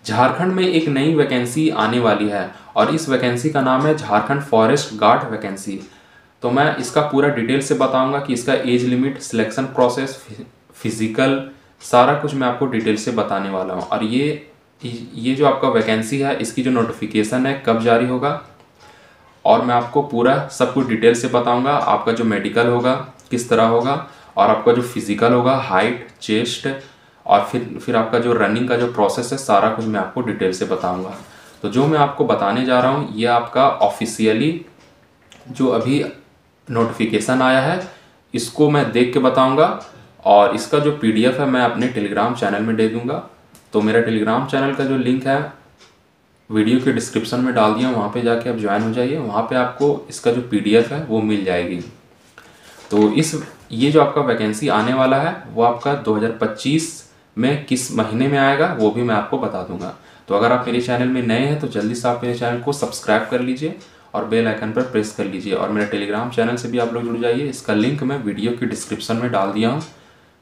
झारखंड में एक नई वैकेंसी आने वाली है और इस वैकेंसी का नाम है झारखंड फॉरेस्ट गार्ड वैकेंसी। तो मैं इसका पूरा डिटेल से बताऊंगा कि इसका age limit, selection process, physical, सारा कुछ मैं आपको डिटेल से बताने वाला हूं। और ये जो आपका वैकेंसी है, इसकी जो नोटिफिकेशन है कब जारी होगा, और मैं आपको पूरा सब कुछ डिटेल से बताऊंगा। आपका जो मेडिकल होगा किस तरह होगा, और आपका जो फिजिकल होगा, हाइट, चेस्ट, और फिर आपका जो रनिंग का जो प्रोसेस है, सारा कुछ मैं आपको डिटेल से बताऊंगा। तो जो मैं आपको बताने जा रहा हूँ ये आपका ऑफिशियली जो अभी नोटिफिकेशन आया है, इसको मैं देख के बताऊंगा। और इसका जो PDF है मैं अपने टेलीग्राम चैनल में दे दूंगा। तो मेरा टेलीग्राम चैनल का जो लिंक है वीडियो के डिस्क्रिप्शन में डाल दिया, वहाँ पे जाके आप ज्वाइन हो जाइए। वहाँ पे आपको इसका जो PDF है वो मिल जाएगी। तो ये जो आपका वैकेंसी आने वाला है वो आपका 2025 में किस महीने में आएगा वो भी मैं आपको बता दूंगा। तो अगर आप मेरे चैनल में नए हैं तो जल्दी से आप मेरे चैनल को सब्सक्राइब कर लीजिए और बेल आइकन पर प्रेस कर लीजिए। और मेरे टेलीग्राम चैनल से भी आप लोग जुड़ जाइए, इसका लिंक मैं वीडियो की डिस्क्रिप्शन में डाल दिया हूँ।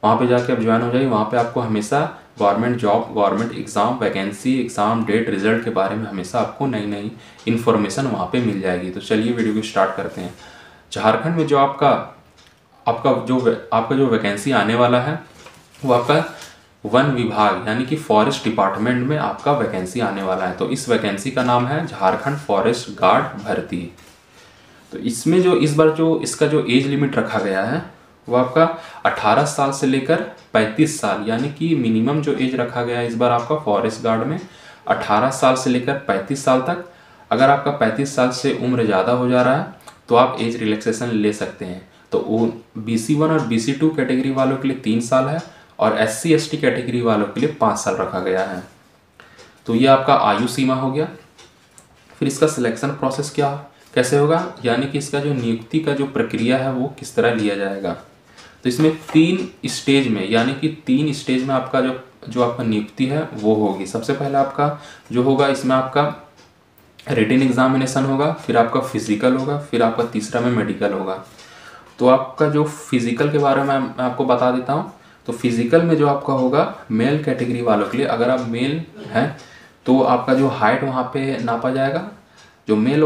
वहाँ पे जाके आप ज्वाइन हो जाइए। वहाँ पे आपको हमेशा government job, government exam, vacancy, exam date, result के बारे में हमेशा आपको नई नई इन्फॉर्मेशन वहाँ पे मिल जाएगी। तो चलिए वीडियो को स्टार्ट करते हैं। झारखंड में जो आपका जो वैकेंसी आने वाला है वो आपका वन विभाग यानी कि फॉरेस्ट डिपार्टमेंट में आपका वैकेंसी आने वाला है। तो इस वैकेंसी का नाम है झारखंड फॉरेस्ट गार्ड भर्ती। तो इसमें जो इस बार जो इसका जो एज लिमिट रखा गया है वो आपका 18 साल से लेकर 35 साल, यानी कि मिनिमम जो एज रखा गया है इस बार आपका फॉरेस्ट गार्ड में 18 साल से लेकर 35 साल तक। अगर आपका 35 साल से उम्र ज़्यादा हो जा रहा है तो आप एज रिलैक्सेशन ले सकते हैं। तो वो BC1 और BC2 कैटेगरी वालों के लिए 3 साल है और SC ST कैटेगरी वालों के लिए 5 साल रखा गया है। तो ये आपका आयु सीमा हो गया। फिर इसका सिलेक्शन प्रोसेस कैसे होगा, यानी कि इसका जो नियुक्ति का जो प्रक्रिया है वो किस तरह लिया जाएगा। तो इसमें 3 स्टेज में, यानी कि 3 स्टेज में आपका जो आपका नियुक्ति है वो होगी। सबसे पहले आपका जो होगा इसमें आपका रिटन एग्जामिनेशन होगा, फिर आपका फिजिकल होगा, फिर आपका तीसरा में मेडिकल होगा। तो आपका जो फिजिकल के बारे में मैं आपको बता देता हूँ। तो फिजिकल में जो आपका होगा मेल कैटेगरी वालों के लिए, अगर आप मेल हैं तो आपका जो हाइट वहाँ पे नापा जाएगा। जो मेल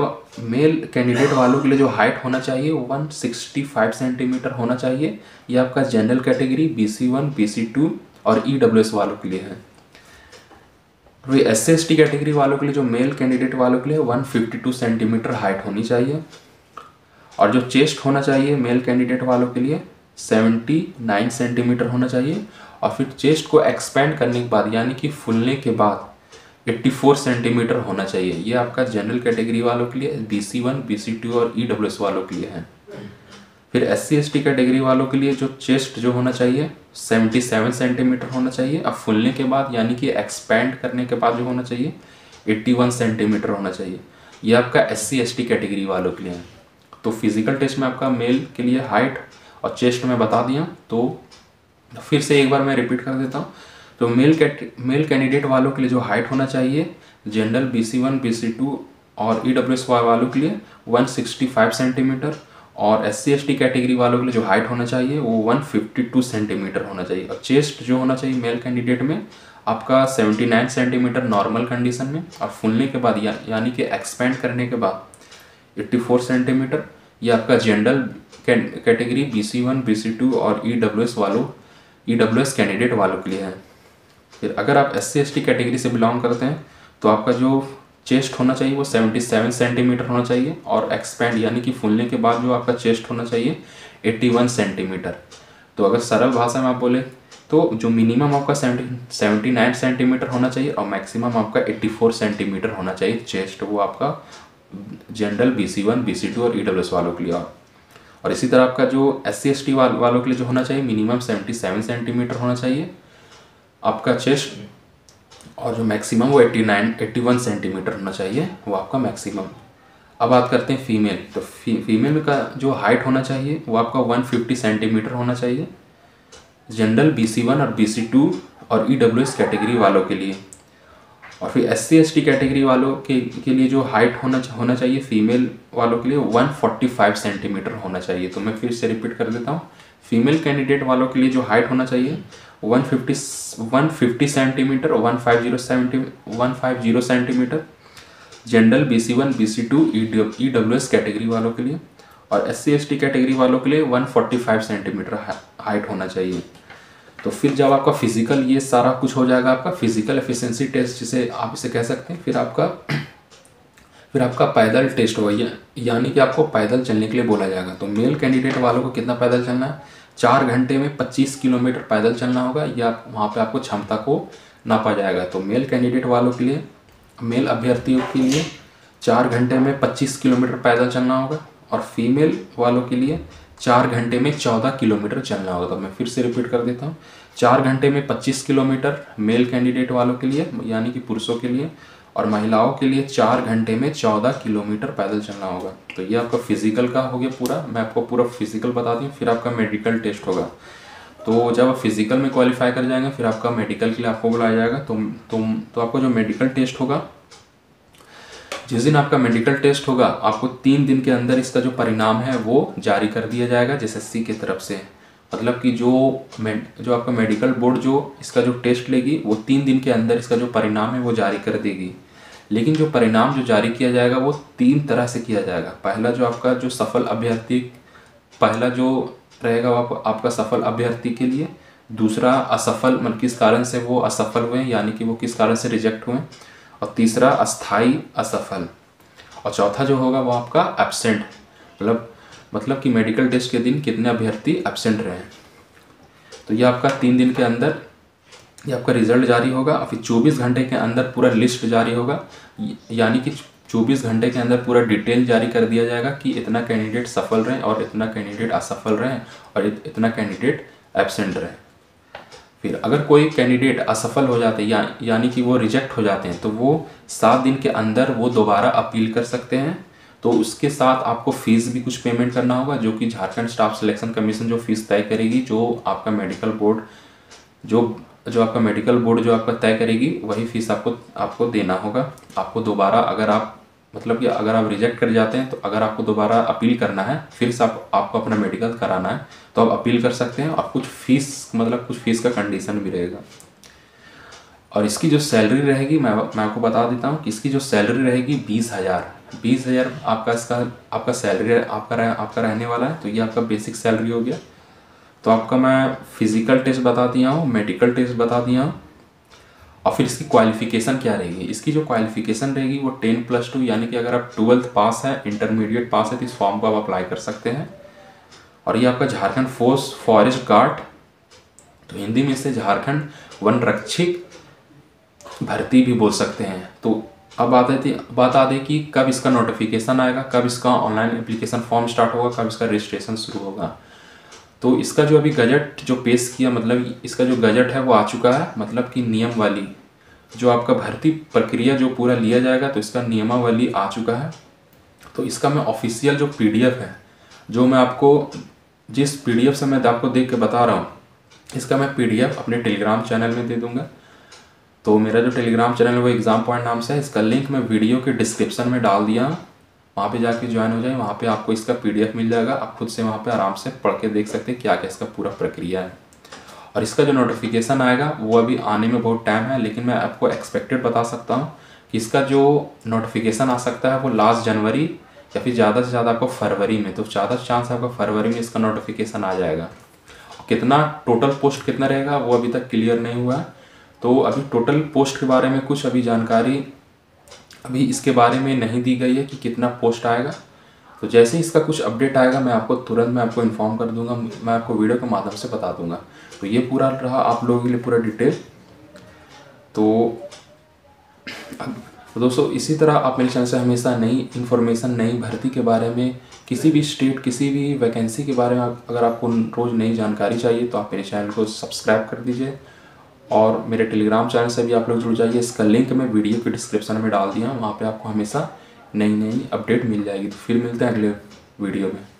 कैंडिडेट वालों के लिए जो हाइट होना चाहिए 165 सेंटीमीटर होना चाहिए। ये आपका जनरल कैटेगरी BC1, BC2 और EWS वालों के लिए है। तो SC ST कैटेगरी वालों के लिए जो मेल कैंडिडेट वालों के लिए 152 सेंटीमीटर हाइट होनी चाहिए। और जो चेस्ट होना चाहिए मेल कैंडिडेट वालों के लिए 79 सेंटीमीटर होना चाहिए। और फिर चेस्ट को एक्सपेंड करने के बाद, यानी कि फूलने के बाद 84 सेंटीमीटर होना चाहिए। ये आपका जनरल कैटेगरी वालों के लिए, BC1, BC2 और EWS वालों के लिए है। फिर SC ST कैटेगरी वालों के लिए जो चेस्ट जो होना चाहिए 77 सेंटीमीटर होना चाहिए। अब फूलने के बाद, यानी कि एक्सपेंड करने के बाद जो होना चाहिए 81 सेंटीमीटर होना चाहिए। ये आपका SC ST कैटेगरी वालों के लिए है। तो फिजिकल टेस्ट में आपका मेल के लिए हाइट और चेस्ट में बता दिया। तो फिर से एक बार मैं रिपीट कर देता हूँ। तो मेल कैंडिडेट वालों के लिए जो हाइट होना चाहिए जनरल BC1, BC2 और EWS वालों के लिए 165 सेंटीमीटर, और SC ST कैटेगरी वालों के लिए जो हाइट होना चाहिए वो 152 सेंटीमीटर होना चाहिए। और चेस्ट जो होना चाहिए मेल कैंडिडेट में आपका 79 सेंटीमीटर नॉर्मल कंडीशन में, और फूलने के बाद यानी कि एक्सपेंड करने के बाद 84 सेंटीमीटर। ये आपका जनरल कैटेगरी BC1, BC2 और EWS कैंडिडेट वालों के लिए है। फिर अगर आप SC ST कैटेगरी से बिलोंग करते हैं तो आपका जो चेस्ट होना चाहिए वो 77 सेंटीमीटर होना चाहिए, और एक्सपेंड यानी कि फूलने के बाद जो आपका चेस्ट होना चाहिए 81 सेंटीमीटर। तो अगर सरल भाषा में आप बोले तो जो मिनिमम आपका 79 सेंटीमीटर होना चाहिए और मैक्सिमम आपका 84 सेंटीमीटर होना चाहिए चेस्ट, वो आपका जनरल BC1, BC2 और EWS वालों के लिए। और इसी तरह आपका जो SC ST वालों के लिए जो होना चाहिए मिनिमम 77 सेंटीमीटर होना चाहिए आपका चेस्ट, और जो मैक्सिमम वो 81 सेंटीमीटर होना चाहिए, वो आपका मैक्सिमम। अब बात करते हैं फीमेल। तो फीमेल का जो हाइट होना चाहिए वो आपका 150 सेंटीमीटर होना चाहिए जनरल BC1 और BC2 और EWS कैटेगरी वालों के लिए। और फिर SC ST कैटेगरी वालों के लिए जो हाइट होना चाहिए फीमेल वालों के लिए 145 सेंटीमीटर होना चाहिए। तो मैं फिर से रिपीट कर देता हूँ। फीमेल कैंडिडेट वालों के लिए जो हाइट होना चाहिए 150 centimetre, 150 centimetre general BC1 BC2 EWS category वालों के लिए, और SC ST कैटेगरी वालों के लिए 145 सेंटीमीटर हाइट होना चाहिए। तो फिर जब आपका फिजिकल ये सारा कुछ हो जाएगा, आपका फिजिकल एफिशिएंसी टेस्ट जिसे आप इसे कह सकते हैं, फिर आपका पैदल टेस्ट होगा, यानी कि आपको पैदल चलने के लिए बोला जाएगा। तो मेल कैंडिडेट वालों को कितना पैदल चलना है, 4 घंटे में 25 किलोमीटर पैदल चलना होगा, या वहाँ पे आपको क्षमता को नापा जाएगा। तो मेल कैंडिडेट वालों के लिए, मेल अभ्यर्थियों के लिए 4 घंटे में 25 किलोमीटर पैदल चलना होगा, और फीमेल वालों के लिए 4 घंटे में 14 किलोमीटर चलना होगा। तो मैं फिर से रिपीट कर देता हूँ, 4 घंटे में 25 किलोमीटर मेल कैंडिडेट वालों के लिए यानी कि पुरुषों के लिए, और महिलाओं के लिए 4 घंटे में 14 किलोमीटर पैदल चलना होगा। तो ये आपका फिजिकल का हो गया पूरा। मैं आपको पूरा फिजिकल बता दूँ, फिर आपका मेडिकल टेस्ट होगा। तो जब आप फिजिकल में क्वालिफाई कर जाएंगे, फिर आपका मेडिकल के लिए आपको बुलाया जाएगा। तो आपको जो मेडिकल टेस्ट होगा, जिस दिन आपका मेडिकल टेस्ट होगा, आपको 3 दिन के अंदर इसका जो परिणाम है वो जारी कर दिया जाएगा SSC की तरफ से। मतलब कि जो आपका मेडिकल बोर्ड जो इसका जो टेस्ट लेगी, वो 3 दिन के अंदर इसका जो परिणाम है वो जारी कर देगी। लेकिन जो परिणाम जो जारी किया जाएगा वो 3 तरह से किया जाएगा। पहला जो आपका जो सफल अभ्यर्थी, पहला जो रहेगा वो आपका सफल अभ्यर्थी के लिए, दूसरा असफल, मतलब किस कारण से वो असफल हुए, यानी कि वो किस कारण से रिजेक्ट हुए, और तीसरा अस्थाई असफल, और चौथा जो होगा वो आपका एब्सेंट, मतलब कि मेडिकल टेस्ट के दिन कितने अभ्यर्थी एब्सेंट रहे। तो ये आपका 3 दिन के अंदर ये आपका रिजल्ट जारी होगा, और फिर 24 घंटे के अंदर पूरा लिस्ट जारी होगा, यानी कि 24 घंटे के अंदर पूरा डिटेल जारी कर दिया जाएगा कि इतना कैंडिडेट सफल रहे, और इतना कैंडिडेट असफल रहे, और इतना कैंडिडेट एब्सेंट रहे। फिर अगर कोई कैंडिडेट असफल हो जाते हैं यानी कि वो रिजेक्ट हो जाते हैं, तो वो 7 दिन के अंदर वो दोबारा अपील कर सकते हैं। तो उसके साथ आपको फीस भी कुछ पेमेंट करना होगा, जो कि झारखंड स्टाफ सिलेक्शन कमीशन जो फीस तय करेगी, जो आपका मेडिकल बोर्ड जो आपका मेडिकल बोर्ड जो आपका तय करेगी, वही फीस आपको देना होगा। आपको दोबारा अगर आप रिजेक्ट कर जाते हैं, तो अगर आपको दोबारा अपील करना है, फिर से आपको अपना मेडिकल कराना है, तो आप अपील कर सकते हैं, और कुछ फीस का कंडीशन भी रहेगा। और इसकी जो सैलरी रहेगी, मैं आपको बता देता हूँ कि इसकी जो सैलरी रहेगी 20,000 आपका सैलरी आपका रहने वाला है। तो ये आपका बेसिक सैलरी हो गया। तो आपका मैं फिजिकल टेस्ट बता दिया हूँ, मेडिकल टेस्ट बता दिया हूँ, और फिर इसकी क्वालिफिकेशन क्या रहेगी। इसकी जो क्वालिफिकेशन रहेगी वो 10+2, यानी कि अगर आप 12th पास है, इंटरमीडिएट पास है, तो इस फॉर्म को आप अप्लाई कर सकते हैं। और ये आपका झारखंड फॉरेस्ट गार्ड, तो हिंदी में इसे झारखंड वन रक्षक भर्ती भी बोल सकते हैं। तो अब बात आती कि कब इसका नोटिफिकेशन आएगा, कब इसका ऑनलाइन एप्लीकेशन फॉर्म स्टार्ट होगा, कब इसका रजिस्ट्रेशन शुरू होगा। तो इसका जो अभी गजट जो पेश किया, मतलब इसका जो गजट है वो आ चुका है, मतलब कि नियम वाली जो आपका भर्ती प्रक्रिया जो पूरा लिया जाएगा, तो इसका नियमावली आ चुका है। तो इसका मैं ऑफिशियल जो PDF है, जो मैं आपको जिस PDF से मैं आपको देख के बता रहा हूँ, इसका मैं PDF अपने टेलीग्राम चैनल में दे दूँगा। तो मेरा जो टेलीग्राम चैनल है वो एग्ज़ाम पॉइंट नाम से है। इसका लिंक मैं वीडियो के डिस्क्रिप्शन में डाल दिया, वहाँ पे जाके ज्वाइन हो जाए। वहाँ पे आपको इसका PDF मिल जाएगा, आप खुद से वहाँ पे आराम से पढ़ के देख सकते हैं क्या क्या इसका पूरा प्रक्रिया है। और इसका जो नोटिफिकेशन आएगा वो अभी आने में बहुत टाइम है, लेकिन मैं आपको एक्सपेक्टेड बता सकता हूँ कि इसका जो नोटिफिकेशन आ सकता है वो लास्ट जनवरी या फिर ज़्यादा से ज़्यादा आपको फरवरी में। तो ज़्यादा चांस है आपको फरवरी में इसका नोटिफिकेशन आ जाएगा। कितना टोटल पोस्ट कितना रहेगा वो अभी तक क्लियर नहीं हुआ है। तो अभी टोटल पोस्ट के बारे में कुछ अभी जानकारी अभी इसके बारे में नहीं दी गई है कि कितना पोस्ट आएगा। तो जैसे ही इसका कुछ अपडेट आएगा मैं आपको इन्फॉर्म कर दूंगा, मैं आपको वीडियो के माध्यम से बता दूंगा। तो ये पूरा रहा आप लोगों के लिए पूरा डिटेल। तो दोस्तों इसी तरह आप मेरे चैनल से हमेशा नई इन्फॉर्मेशन, नई भर्ती के बारे में, किसी भी स्टेट, किसी भी वैकेंसी के बारे में अगर आपको रोज़ नई जानकारी चाहिए तो आप मेरे चैनल को सब्सक्राइब कर दीजिए। और मेरे टेलीग्राम चैनल से भी आप लोग जुड़ जाइए, इसका लिंक मैं वीडियो के डिस्क्रिप्शन में डाल दिया हूँ, वहाँ पे आपको हमेशा नई अपडेट मिल जाएगी। तो फिर मिलते हैं अगले वीडियो में।